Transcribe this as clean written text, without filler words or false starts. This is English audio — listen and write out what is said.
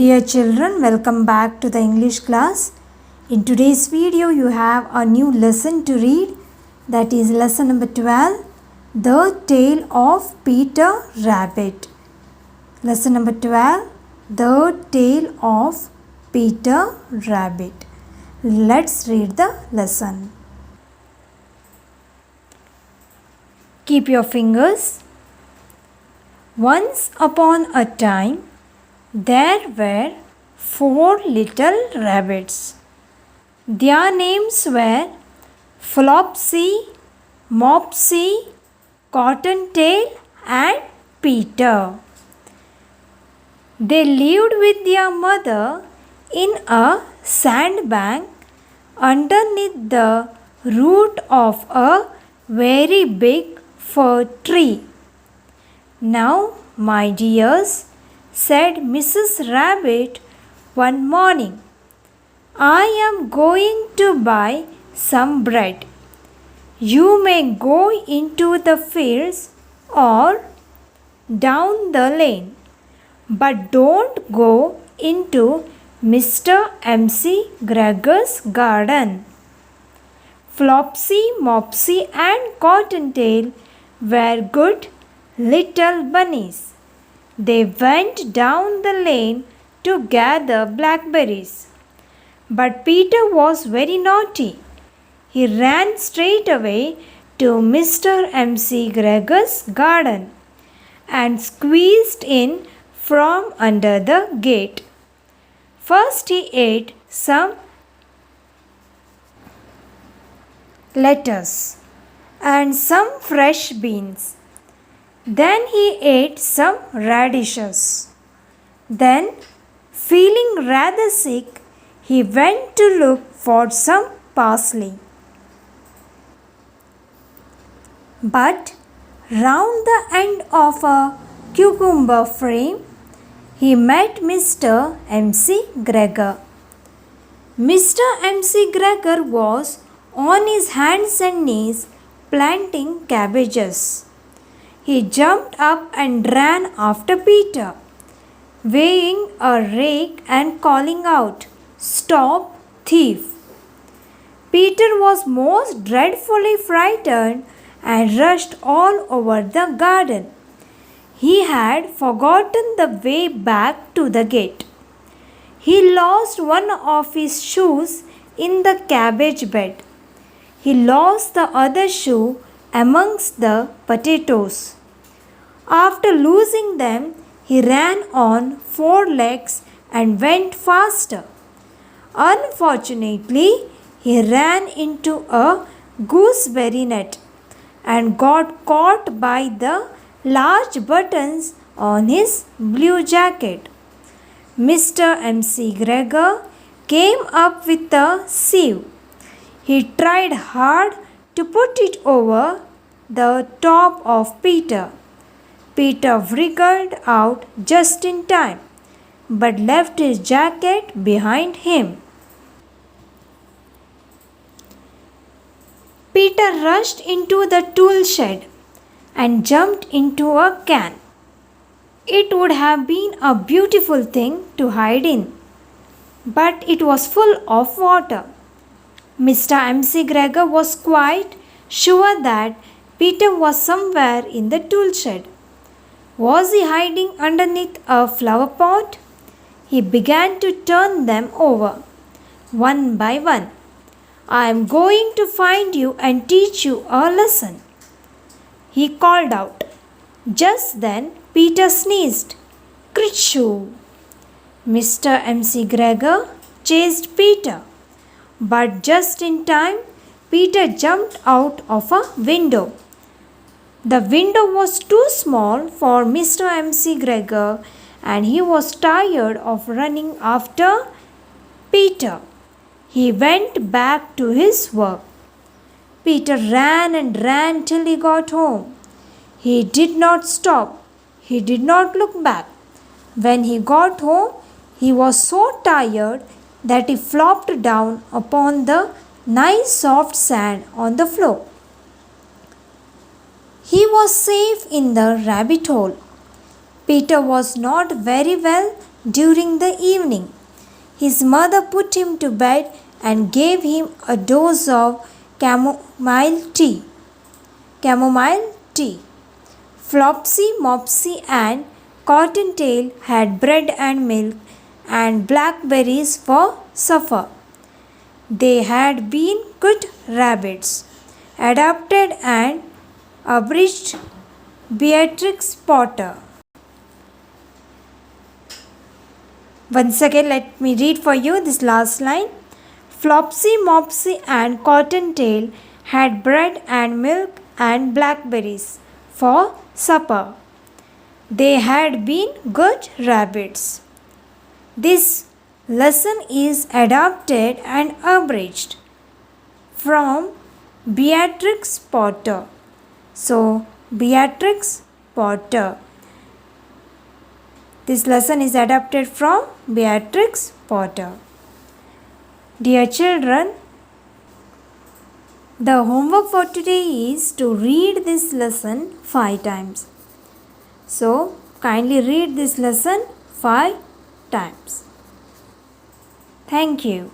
Dear children, welcome back to the English class. In today's video, you have a new lesson to read, that is lesson number 12, The Tale of Peter Rabbit. Lesson number 12, The Tale of Peter Rabbit. Let's read the lesson. Keep your fingers. Once upon a time, there were 4 little rabbits. Their names were Flopsy, Mopsy, Cottontail and Peter. They lived with their mother in a sandbank underneath the root of a very big fir tree. Now, my dears, said Mrs. Rabbit one morning, I am going to buy some bread. You may go into the fields or down the lane, but don't go into Mr. M.C. Gregor's garden. Flopsy, Mopsy and Cottontail were good little bunnies. They went down the lane to gather blackberries. But Peter was very naughty. He ran straight away to Mr. M.C. Gregor's garden and squeezed in from under the gate. First he ate some lettuce and some fresh beans. Then he ate some radishes. Then, feeling rather sick, he went to look for some parsley. But round the end of a cucumber frame, he met Mr. M.C. Gregor. Mr. M.C. Gregor was on his hands and knees planting cabbages. He jumped up and ran after Peter, waving a rake and calling out, Stop, thief! Peter was most dreadfully frightened and rushed all over the garden. He had forgotten the way back to the gate. He lost one of his shoes in the cabbage bed. He lost the other shoe amongst the potatoes. After losing them, he ran on 4 legs and went faster. Unfortunately, he ran into a gooseberry net and got caught by the large buttons on his blue jacket. Mr. M.C. Gregor came up with a sieve. He tried hard to put it over the top of Peter. Peter wriggled out just in time, but left his jacket behind him. Peter rushed into the tool shed and jumped into a can. It would have been a beautiful thing to hide in, but it was full of water. Mr. M.C. Gregor was quite sure that Peter was somewhere in the tool shed. Was he hiding underneath a flower pot? He began to turn them over, one by one. I am going to find you and teach you a lesson, he called out. Just then, Peter sneezed. Kerchoo! Mr. M.C. Gregor chased Peter. But just in time, Peter jumped out of a window. The window was too small for Mr. M.C. Gregor and he was tired of running after Peter. He went back to his work. Peter ran and ran till he got home. He did not stop. He did not look back. When he got home, he was so tired that he flopped down upon the nice soft sand on the floor. He was safe in the rabbit hole. Peter was not very well during the evening. His mother put him to bed and gave him a dose of chamomile tea. Chamomile tea. Flopsy, Mopsy, and Cottontail had bread and milk and blackberries for supper. They had been good rabbits. Adopted and abridged Beatrix Potter. Once again, let me read for you this last line. Flopsy, Mopsy, and Cottontail had bread and milk and blackberries for supper. They had been good rabbits. This lesson is adapted and abridged from Beatrix Potter. So, Beatrix Potter. This lesson is adapted from Beatrix Potter. Dear children, the homework for today is to read this lesson 5 times. So, kindly read this lesson 5 times. Thank you.